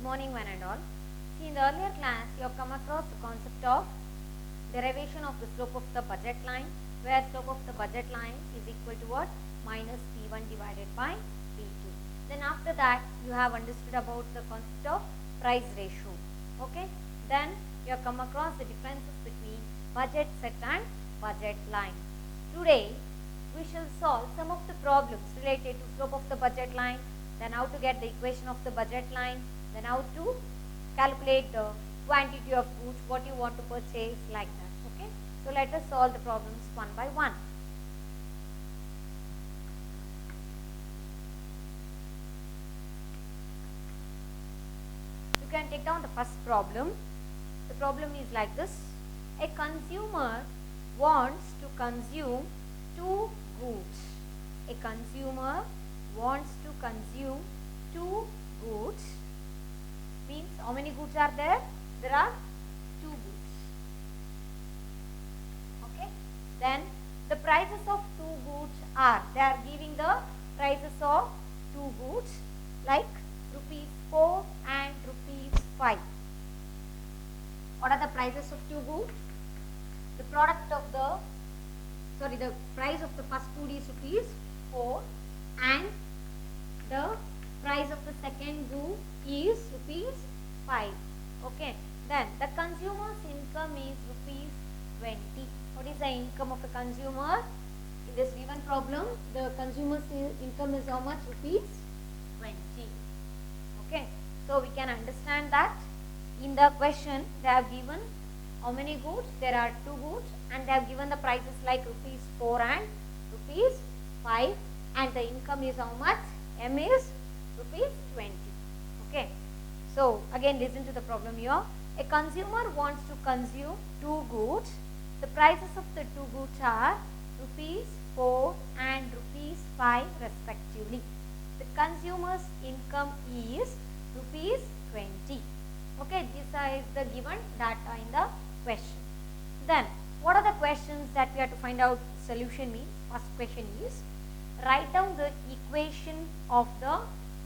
morning one and all. See, in the earlier class you have come across the concept of derivation of the slope of the budget line, where slope of the budget line is equal to what? Minus P1 divided by P2. Then after that you have understood about the concept of price ratio. Okay. Then you have come across the differences between budget set and budget line. Today we shall solve some of the problems related to slope of the budget line, then how to get the equation of the budget line, then how to calculate the quantity of goods what you want to purchase, like that. Okay. So let us solve the problems one by one. You can take down the first problem. The problem is like this: a consumer wants to consume 2 goods. A consumer wants to consume 2 goods. Means how many goods are there? There are 2 goods. Okay. Then the prices of 2 goods are, they are giving the prices of 2 goods like rupees 4 and rupees 5. What are the prices of 2 goods? The product of the, the price of the first good is rupees 4 and the price of the second good is rupees 5. Okay. Then the consumer's income is rupees 20. What is the income of the consumer? In this given problem, the consumer's income is how much? Rupees 20. Okay. So we can understand that in the question they have given how many goods? There are 2 goods and they have given the prices like rupees 4 and rupees 5, and the income is how much? M is rupees 20. Okay. So again listen to the problem here. A consumer wants to consume 2 goods. The prices of the 2 goods are rupees 4 and rupees 5 respectively. The consumer's income is rupees 20. Okay, this is the given data in the question. Then what are the questions that we have to find out solution means? First question is, write down the equation of the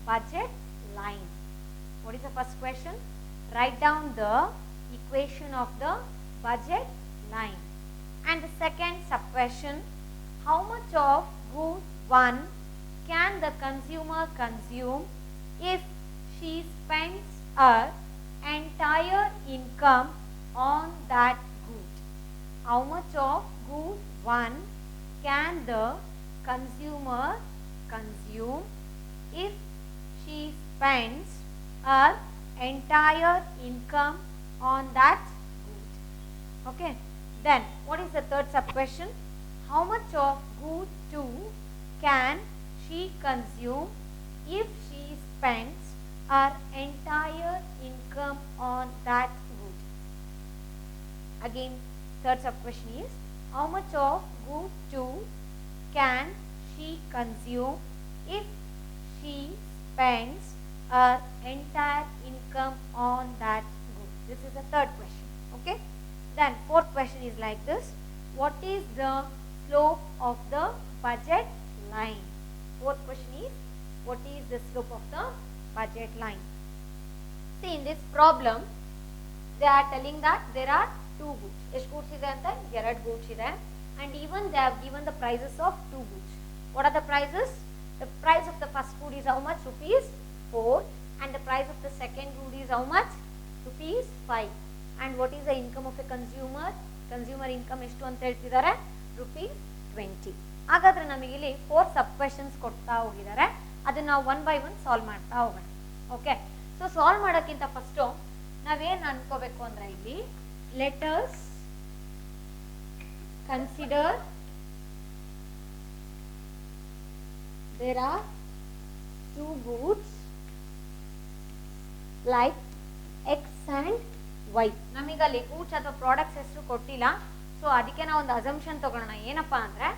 budget line. What is the first question? Write down the equation of the budget line. And the second sub question, how much of good 1 can the consumer consume if she spends her entire income on that good? How much of good 1 can the consumer consume if she spends her entire income on that good? Okay. Then what is the third sub question? How much of good 2 can she consume if she spends her entire income on that good? Again, third sub question is, how much of good 2 can she consume if she spends her entire income on that good? This is the third question. Okay. Then fourth question is like this: what is the slope of the budget line? Fourth question is, what is the slope of the budget line? See, in this problem they are telling that there are 2 goods. ಎಷ್ಟು goods ಇದೆ ಅಂತ? 2 goods ಇದೆ, and even they have given the prices of 2 goods. What are the prices? The price of the first good is how much? Rupees 4, and the price of the second good is how much? Rupees 5. And what is the income of a consumer? Consumer income ಎಷ್ಟು ಅಂತ ಹೇಳ್ತಿದ್ದಾರೆ? rupees 20. ಹಾಗಾದ್ರೆ ನಮಗೆ ಇಲ್ಲಿ 4 ಸಬ್ questions ಕೊಡ್ತಾ ಹೋಗಿದ್ದಾರೆ. ಅದನ್ನ ನಾವು 1 by 1 ಸಾಲ್ವ್ ಮಾಡ್ತಾ ಹೋಗೋಣ. ಓಕೆ. ಸೊ ಸಾಲ್ವ್ ಮಾಡೋಕ್ಕಿಂತ ಫಸ್ಟ್ ನಾವೇನು ಅನ್ಕೋಬೇಕು ಅಂದ್ರೆ ಇಲ್ಲಿ, let us consider there are 2 goods like X and Y. ನಮಗೆ ಅಲ್ಲಿ ಗೂಡ್ಸ್ ಅಥವಾ ಪ್ರಾಡಕ್ಟ್ಸ್ ಹೆಸರು ಕೊಟ್ಟಿಲ್ಲ, ಸೊ ಅದಕ್ಕೆ ನಾವು ಒಂದು ಅಸಂಪ್ಷನ್ ತಗೊಳ್ಳೋಣ. ಏನಪ್ಪ ಅಂದರೆ,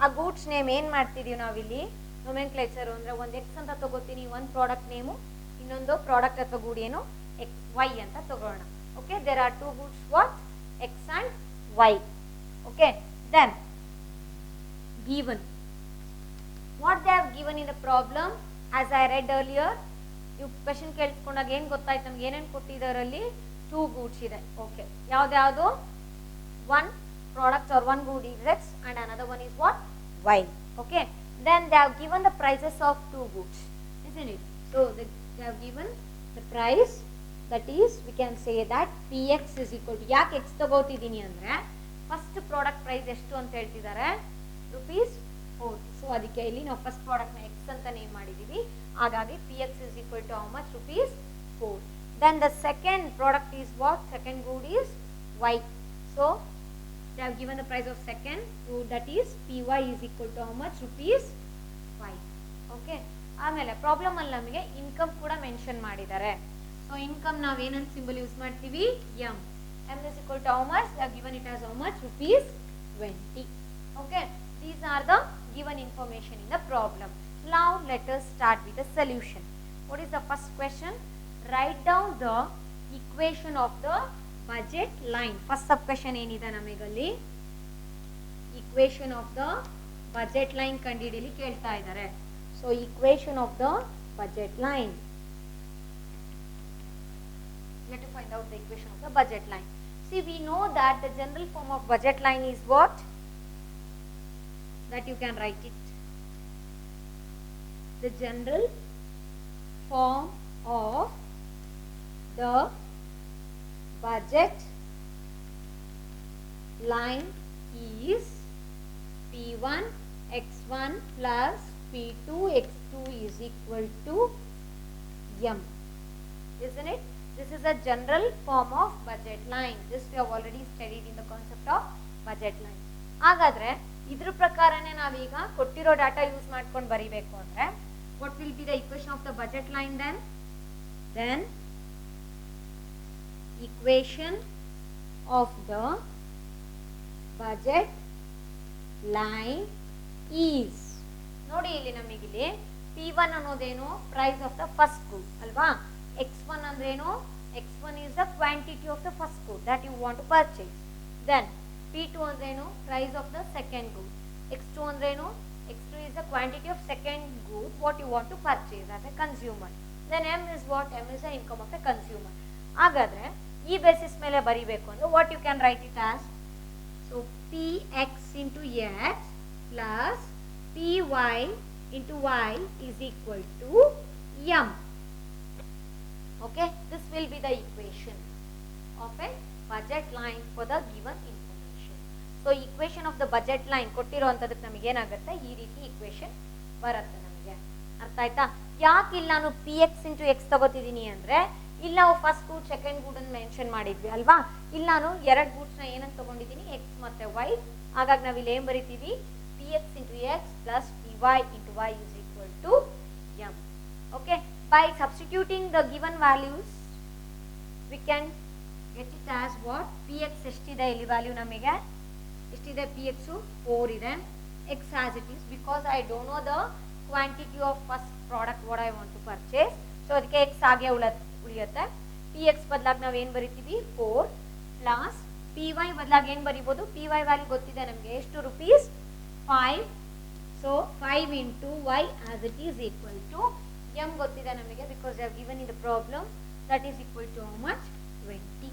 ಆ ಗೂಡ್ಸ್ ನೇಮ್ ಏನು ಮಾಡ್ತಿದ್ದೀವಿ ನಾವಿಲ್ಲಿ ನೊಮೆನ್ಕ್ಲೇಚರ್ ಅಂದರೆ ಒಂದು ಎಕ್ಸ್ ಅಂತ ತಗೋತೀನಿ, ಒಂದು ಪ್ರಾಡಕ್ಟ್ ನೇಮು, ಇನ್ನೊಂದು ಪ್ರಾಡಕ್ಟ್ ಅಥವಾ ಗೂಡ್ ಏನು ಎಕ್ಸ್ ವೈ ಅಂತ ತಗೊಳ್ಳೋಣ. Okay. There are 2 goods what? X and Y. Okay. Then given what they have given in the problem, as I read earlier, ನೀವು ಕ್ವೆಶನ್ ಕೇಳಿಸ್ಕೊಂಡಾಗ ಏನು ಗೊತ್ತಾಯ್ತು ನಮ್ಗೆ ಏನೇನು ಕೊಟ್ಟಿದ್ದಾರಲ್ಲಿ 2 ಗೂಡ್ಸ್ ಇದೆ. ಓಕೆ, ಯಾವ್ದು one product or one good is X and another one is what? Y. Okay, then they have given the prices of 2 goods, isn't it? So they have given the price, that is we can say that Px is equal to, ಯಾಕೆ x ತಗೋತಿದ್ದೀನಿ ಅಂದರೆ first product price ಎಷ್ಟು ಅಂತ ಹೇಳ್ತಿದ್ದಾರೆ, ₹4. So ಅದಕ್ಕೆ ಇಲ್ಲಿ ನಾವು first ಪ್ರಾಡಕ್ಟ್ನ X ಅಂತ ನೇಮ್ ಮಾಡಿದ್ದೀವಿ. ಹಾಗಾಗಿ Px is equal to how much? ₹4. Then the second product is what? Second good is Y. So they have given the price of second good, that is Py is equal to how much? ₹5. Okay, ಆಮೇಲೆ problem ಅಲ್ಲಿ ನಮಗೆ income ಕೂಡ mention ಮಾಡಿದ್ದಾರೆ. So income ನಾವು ಏನಂತ symbol use ಮಾಡ್ತೀವಿ? m. m is equal to how much? They have given it as how much? ₹20. Okay, these are the given information in the problem. Now let us start with the solution. What is the first question? Write down the equation of the budget line. First sub question ಏನಿದೆ ನಮಗಲ್ಲಿ equation of the budget line ಕಂಡುಹಿಡಿಯಲಿ ಕೇಳ್ತಾ ಇದ್ದಾರೆ. So equation of the budget line. You have to find out the equation of the budget line. See, we know that the general form of budget line is what? That you can write it. The general form of the budget line is P1 x1 plus P2 x2 is equal to m, isn't it? This is a general form of budget line. This we have already studied in the concept of budget line. ಹಾಗಾದ್ರೆ ಇದ್ರ ಪ್ರಕಾರನೇ ನಾವೀಗ ಕೊಟ್ಟಿರೋ data use ಮಾಡ್ಕೊಂಡು ಬರೀಬೇಕು ಅಂದ್ರೆ what will be the equation of the budget line then? Then equation of the budget line is, ನೋಡಿ ಇಲ್ಲಿ ನಮಗಿಲ್ಲಿ P1 ಅನ್ನೋದೇನು? Price of the first good ಅಲ್ವಾ? x1 ಅಂದ್ರೇನು? x1 is the quantity of the first good that you want to purchase. Then P2 ಅಂದ್ರೇನು? Price of the second good. x2 ಅಂದ್ರೇನು? x2 is the quantity of second good what you want to purchase as a consumer. Then m is what? m is the income of the consumer. ಹಾಗಾದ್ರೆ ಈ basis ಮೇಲೆ ಬರಿಬೇಕು ಅಂದ್ರೆ what you can write it as? So Px into x plus Py into y is equal to m. Okay, this will be the equation of a budget line for the given information. So equation of the budget line ಕೊಟ್ಟಿರುವಂತದಕ್ಕೆ ನಮಗೆ ಏನಾಗುತ್ತೆ? ಈ ರೀತಿ equation ಬರುತ್ತೆ ನಮಗೆ. ಅರ್ಥ ಆಯ್ತಾ? ಯಾಕೆ ಇಲ್ಲಿ ನಾನು Px into x ತಗೋತಿದ್ದೀನಿ ಅಂದ್ರೆ ಇಲ್ಲಿ ನಾವು ಫಸ್ಟ್ ಗೂಡ್ ಸೆಕೆಂಡ್ ಗೂಡ್ ಅನ್ನು ಮೆನ್ಷನ್ ಮಾಡಿದ್ವಿ ಅಲ್ವಾ? ಇಲ್ಲಿ ನಾನು ಎರಡು ಗೂಡ್ಸ್ ನ ಏನಂತ ತಗೊಂಡಿದ್ದೀನಿ? x ಮತ್ತೆ y. ಹಾಗಾಗಿ ನಾವು ಇಲ್ಲಿ ಏನು ಬರೀತೀವಿ? Px into x plus Py into y is equal to m. Okay, by substituting the given values we can get it as what? Px ಎಷ್ಟಿದೆ ಇಲ್ಲಿ ವ್ಯಾಲ್ಯೂ ನಮಗೆ? ಎಷ್ಟಿದೆ? Px 4 ಇದೆ. X as it is because I don't know the quantity of first product what I want to purchase. So ಅದಕ್ಕೆ x ಹಾಗೆ ಉಳಿಯುತ್ತೆ. Px ಬದಲಾಗಿ ನಾವು ಏನು ಬರಿತೀವಿ? 4 ಪ್ಲಸ್ Py ಬದಲಾಗಿ ಏನು ಬರಿಬೋದು? Py ವ್ಯಾಲ್ಯೂ ಗೊತ್ತಿದೆ ನಮಗೆ ಎಷ್ಟು? ₹5. So 5 into y as it is equal to m ಗೊತ್ತಿದೆ ನಮಗೆ because they have given in the problem, that is equal to how much? 20.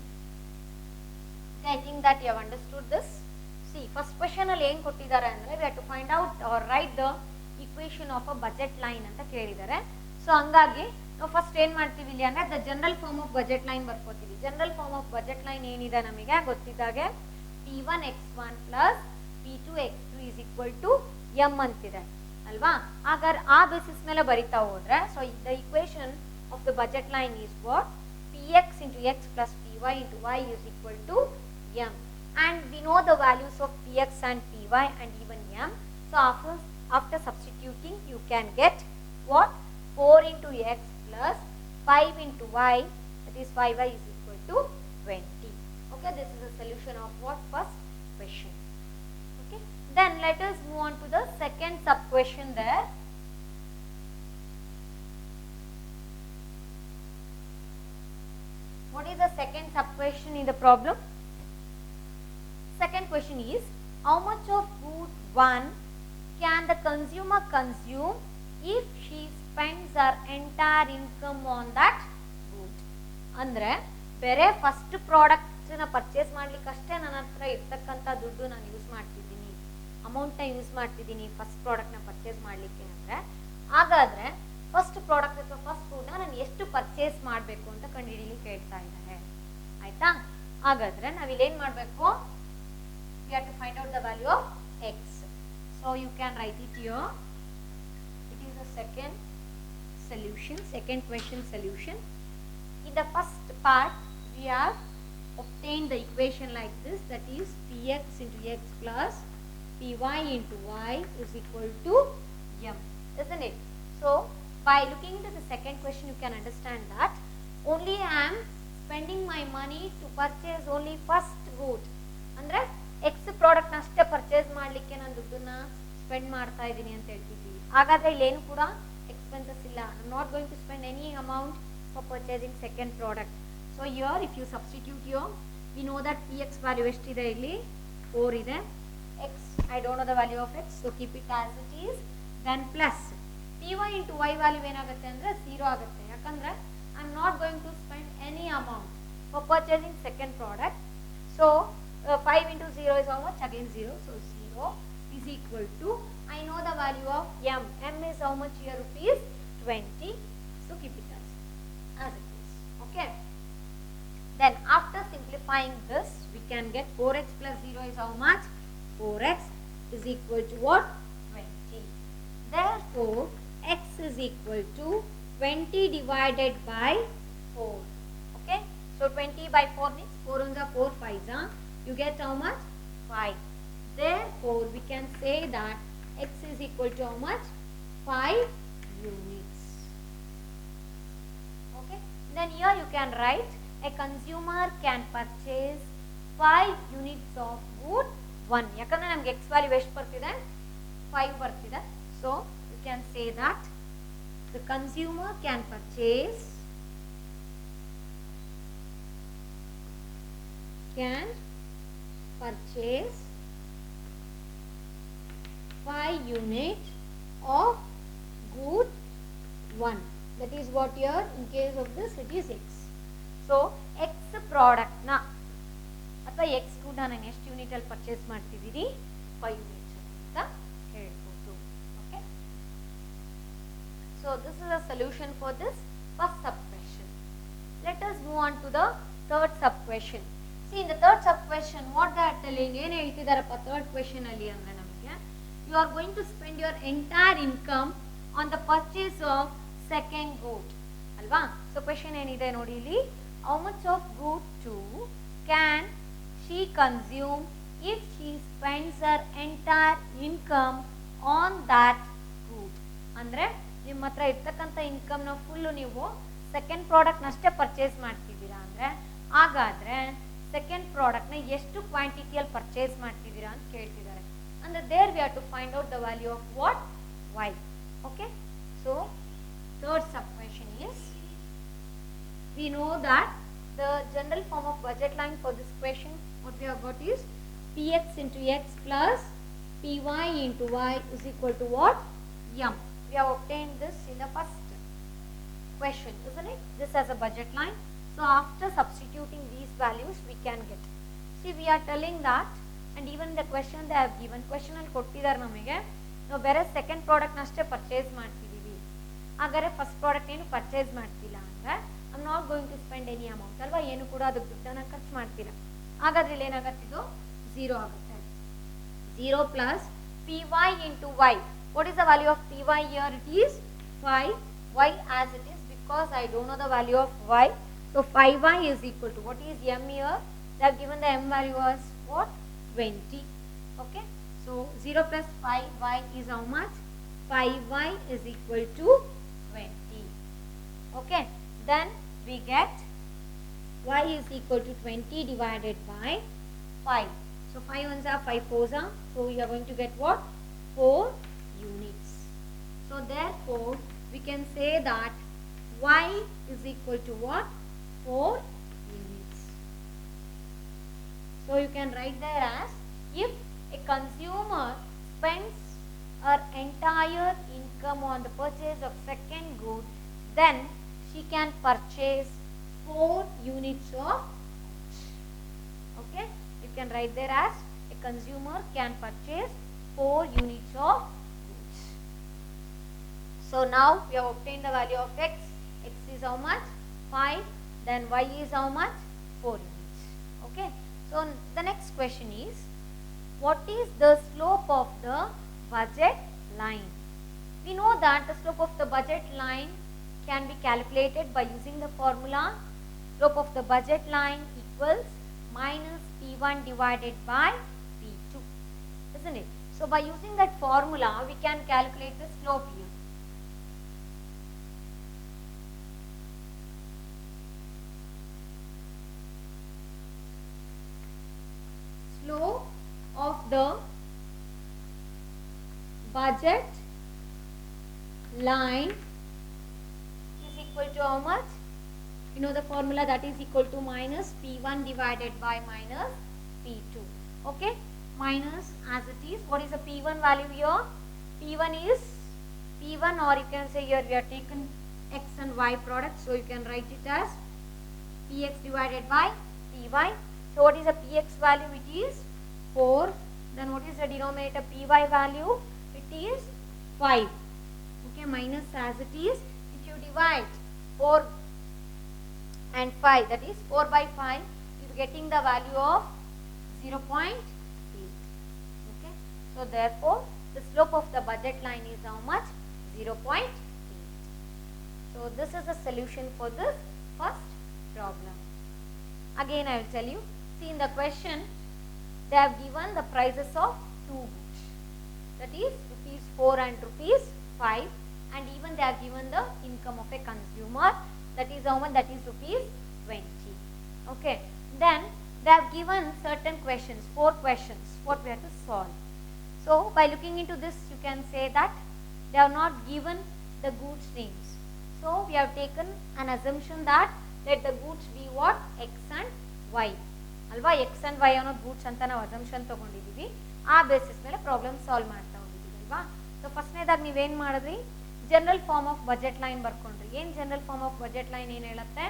Okay, I think that you have understood this. See, first question ಅಲ್ಲಿ ಏನು ಕೊಟ್ಟಿದ್ದಾರೆ ಅಂದ್ರೆ we have to find out or write the equation of a budget line ಅಂತ ಕೇಳಿದ್ದಾರೆ. So ಹಂಗಾಗಿ ನಾವು first ಏನು ಮಾಡ್ತೀವಿ ಇಲ್ಲಿ ಅಂದರೆ the general form of budget line ಬರ್ಕೋತೀವಿ. General form of budget line ಏನಿದೆ ನಮಗೆ ಗೊತ್ತಿದ್ದಾಗೆ P1 x1 plus P2 x2 is equal to m ಅಂತಿದೆ ಅಲ್ವಾ? ಹಾಗಾದ್ರೆ ಆ ಬೇಸಿಸ್ ಮೇಲೆ ಬರಿತಾ ಹೋದ್ರೆ so the equation of the budget line is what? Px into x plus Py into y is equal to m. And we know the values of Px and Py and even m. So after substituting you can get what? 4 into x plus 5 into y, that is 5y is equal to 20. Okay, this is a solution of what? First question. Okay, then let us move on to the second sub question there. What is the second sub question in the problem? Second question is, how much of good 1 can the consumer consume if she spends her entire income on that good. ಅಂದರೆ ಬೇರೆ first ಪ್ರಾಡಕ್ಟ್ನ purchase ಮಾಡ್ಲಿಕ್ಕಷ್ಟೇ ನನ್ನ ಹತ್ರ ಇರ್ತಕ್ಕಂಥ ದುಡ್ಡು ನಾನು use ಮಾಡ್ತಿದ್ದೀನಿ, ಅಮೌಂಟ್ನ ಯೂಸ್ ಮಾಡ್ತಿದ್ದೀನಿ ಫಸ್ಟ್ ಪ್ರಾಡಕ್ಟ್ನ ಪರ್ಚೇಸ್ ಮಾಡಲಿಕ್ಕೆ ಅಂದರೆ, ಹಾಗಾದರೆ ಫಸ್ಟ್ ಪ್ರಾಡಕ್ಟ್ ಅಥವಾ ಫಸ್ಟ್ ಫುಡ್ನ ನಾನು ಎಷ್ಟು ಪರ್ಚೇಸ್ ಮಾಡಬೇಕು ಅಂತ ಕಂಡುಹಿಡಿಯಲಿಕ್ಕೆ ಹೇಳ್ತಾ ಇದ್ದಾರೆ. ಆಯಿತಾ? ಹಾಗಾದರೆ ನಾವಿಲ್ಲೇನು ಮಾಡಬೇಕು? we have to find out the value of x. So you can write it here. It is a second solution, second question solution. In the first part we have obtained the equation like this, that is px into x plus py into y is equal to m, isn't it? So by looking into the second question you can understand that only I am spending my money to purchase only first good. ಅಂದರೆ X ಪ್ರಾಡಕ್ಟ್ನ ಅಷ್ಟೇ purchase ಮಾಡಲಿಕ್ಕೆ ನಾನು ದುಡ್ಡನ್ನ spend ಮಾಡ್ತಾ ಇದ್ದೀನಿ ಅಂತ ಹೇಳ್ತಿದ್ವಿ. ಹಾಗಾದರೆ ಇಲ್ಲೇನು ಕೂಡ ಎಕ್ಸ್ಪೆನ್ಸಸ್ ಇಲ್ಲ. I am not going to spend any amount for purchasing second product. So here if you substitute your, we know that P X value ಎಷ್ಟಿದೆ? ಇಲ್ಲಿ 4 ಇದೆ. X I don't know the value of X, so keep it as it is. Then plus P Y into Y value ಏನಾಗುತ್ತೆ ಅಂದರೆ 0 ಆಗುತ್ತೆ. ಯಾಕಂದರೆ I am not going to spend any amount for purchasing second product. So 5 into 0 is how much? Again 0. So 0 is equal to, I know the value of m. M is how much here? Rupees 20. So keep it as it is. Okay. Then after simplifying this, we can get 4x plus 0 is how much? 4x is equal to what? 20. Therefore, x is equal to 20 divided by 4. Okay. So 20 by 4 means 4 on the 4 5s. You get how much? 5. Therefore, we can say that x is equal to how much? 5 units. Okay. Then here you can write, a consumer can purchase 5 units of good 1. ಯಾಕಂದ್ರೆ ನಮಗೆ x value ಎಷ್ಟು ಬರ್ತಿದೆ? 5 ಬರ್ತಿದೆ. So you can say that the consumer can purchase 5 units of good 1. That is what here, in case of this, it is x. So x product na ಅಥವಾ x ಕೂಡ ನಾನು ಎಷ್ಟು unit ಅಲ್ಲಿ purchase ಮಾಡ್ತಿದ್ದೀನಿ? 5 units ಅಂತ ಹೇಳ್ಬೋದು. Okay. So this is a solution for this first sub question. Let us move on to the third sub question. See, in the third sub question, what they are telling, ಏನು ಹೇಳ್ತಿದಾರಪ್ಪ third question ಅಲ್ಲಿ ಅಂದ್ರೆ ನಮಗೆ, you are going to spend your entire income on the purchase of second good. ಅಲ್ವಾ? So question ಏನಿದೆ ನೋಡಿ ಇಲ್ಲಿ, how much of good 2 can she consume if she spends her entire income on that good? ಅಂದ್ರೆ ನಿಮ್ಮ ಹತ್ರ ಇರ್ತಕ್ಕಂಥ ಇನ್ಕಮ್ನ full ನೀವು second ಪ್ರಾಡಕ್ಟ್ನಷ್ಟೇ purchase ಮಾಡ್ತಿದ್ದೀರಾ ಅಂದರೆ, ಹಾಗಾದರೆ ಸೆಕೆಂಡ್ ಪ್ರಾಡಕ್ಟ್ನ ಎಷ್ಟು ಕ್ವಾಂಟಿಟಿಯಲ್ಲಿ ಪರ್ಚೇಸ್ ಮಾಡ್ತಿದ್ದೀರಾ ಅಂತ ಕೇಳ್ತಿದ್ದಾರೆ. ಅಂದರೆ there we have to find out the value of what? Y. Okay. So third sub question is, we know that the general form of budget line for this question what we have got is px into x plus py into y is equal to what? M. We have obtained this in the first question, isn't it? This as a budget line. So after substituting these values we can get. See, we are telling that, and even the question they have given, question ಅಲ್ಲಿ ಕೊಟ್ಟಿದ್ದಾರೆ ನಮಗೆ, ನಾವು ಬೇರೆ second ಪ್ರಾಡಕ್ಟ್ನ ಅಷ್ಟೇ purchase ಮಾಡ್ತಿದ್ದೀವಿ, ಹಾಗಾದರೆ first product ಏನು ಪರ್ಚೇಸ್ ಮಾಡ್ತಿಲ್ಲ ಅಂದರೆ I am not going to spend any amount ಅಲ್ವಾ, ಏನು ಕೂಡ ಅದಕ್ಕೆ ದುಡ್ಡನ್ನು ಖರ್ಚು ಮಾಡ್ತೀರಾ. ಹಾಗಾದ್ರೆ ಇಲ್ಲಿ ಏನಾಗುತ್ತೆ? ಇದು 0 ಆಗುತ್ತೆ. 0 plus py into y. What is the value of py here? It is 5. Y as it is because I don't know the value of y. So 5y is equal to, what is m here? They have given the m value as what? 20. Okay. So 0 plus 5y is how much? 5y is equal to 20. Okay. Then we get y is equal to 20 divided by 5. So 5 ones are 5 fours are. So we are going to get what? 4 units. So therefore we can say that y is equal to what? 4 units. So you can write there as, if a consumer spends her entire income income on the purchase of second good, then she can purchase 4 units of goods. Okay, you can write there as a consumer can purchase 4 units of goods. So now we have obtained the value of x. X is how much? 5. Then y is how much? 4 units. Okay. So the next question is, what is the slope of the budget line? We know that the slope of the budget line can be calculated by using the formula slope of the budget line equals minus P1 divided by P2, isn't it? So by using that formula we can calculate the slope here. Slope of the budget line is equal to how much? You know the formula, that is equal to minus P1 divided by minus P2. Okay, minus as it is. What is the P1 value here? P1 is P1, or you can say here we have taken x and y product, so you can write it as Px divided by Py. So what is the Px value? It is 4. Then what is the denominator Py value? It is 5. Okay, minus as it is. If you divide 4 and 5, that is 4 by 5, you are getting the value of 0.8. Okay, so therefore the slope of the budget line is how much? 0.8. So this is the solution for this first problem. Again I will tell you. See, in the question they have given the prices of 2 goods, that is rupees 4 and rupees 5, and even they have given the income of a consumer, that is how much? That is rupees 20. Okay, then they have given certain questions, 4 questions what we have to solve. So by looking into this you can say that they have not given the goods names. So we have taken an assumption that let the goods be what? X and Y. ಅಲ್ವಾ, X and Y ಅನ್ನೋದು goods ಅಂತ ನಾವು assumption ತೊಗೊಂಡಿದ್ದೀವಿ. ಆ basis ಮೇಲೆ problem solve ಮಾಡ್ತಾ ಹೋಗಿದ್ದೀವಿ ಅಲ್ವಾ. ಸೊ ಫಸ್ಟ್ನೇದಾಗಿ ನೀವೇನು ಮಾಡಿದ್ರಿ? General form of budget line ಬರ್ಕೊಂಡ್ರಿ. ಏನು general form of budget line ಏನು ಹೇಳುತ್ತೆ?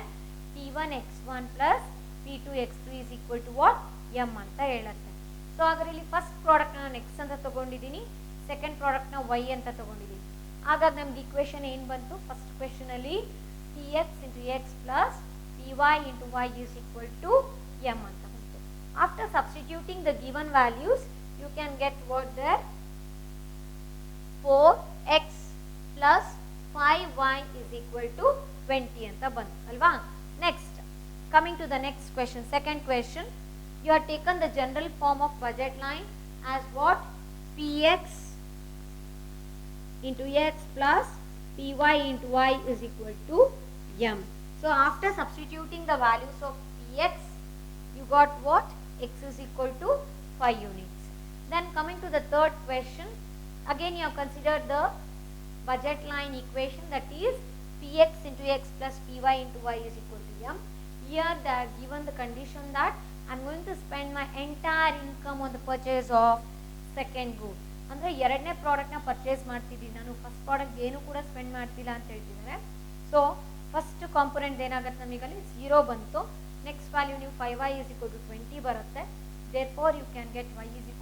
P1x1 plus P2x2 is equal to what? M ಅಂತ ಹೇಳುತ್ತೆ. ಸೊ ಹಾಗಾದ್ರೆ ಇಲ್ಲಿ ಫಸ್ಟ್ ಪ್ರಾಡಕ್ಟ್ನ ನಾನು ಎಕ್ಸ್ ಅಂತ ತೊಗೊಂಡಿದ್ದೀನಿ, ಸೆಕೆಂಡ್ ಪ್ರಾಡಕ್ಟ್ನ ವೈ ಅಂತ ತೊಗೊಂಡಿದ್ದೀನಿ. ಹಾಗಾಗಿ ನಮ್ಗೆ ಇಕ್ವೇಷನ್ ಏನು ಬಂತು? ಫಸ್ಟ್ ಕ್ವೆಶನಲ್ಲಿ Px into x plus Py into y is equal to M ಅಂತ. After substituting the given values, you can get what there? 4x plus 5y is equal to 20 anta bantu alva. Next, coming to the next question, second question, you have taken the general form of budget line as what? Px into x plus Py into y is equal to m. So after substituting the values of Px, you got what? X is equal to 5 units. Then coming to the third question, again you have considered the budget line equation, that is Px into x plus Py into y is equal to m. Here they are given the condition that I am going to spend my entire income on the purchase of second good. ಅಂದರೆ ಎರಡನೇ ಪ್ರಾಡಕ್ಟ್ನ purchase ಮಾಡ್ತಿದ್ದೀನಿ ನಾನು, first product ಏನು ಕೂಡ spend ಮಾಡ್ತಿಲ್ಲ ಅಂತ ಹೇಳ್ತಿದ್ದಾರೆ. ಸೊ ಫಸ್ಟ್ ಕಾಂಪೊನೆಂಟ್ ಏನಾಗುತ್ತೆ ನಮಗಲ್ಲಿ? 0 ಬಂತು. ನೆಕ್ಸ್ಟ್ ವ್ಯಾಲ್ಯೂ ನೀವು 5y is equal to 20 ಬರುತ್ತೆ. Therefore you can get y is equal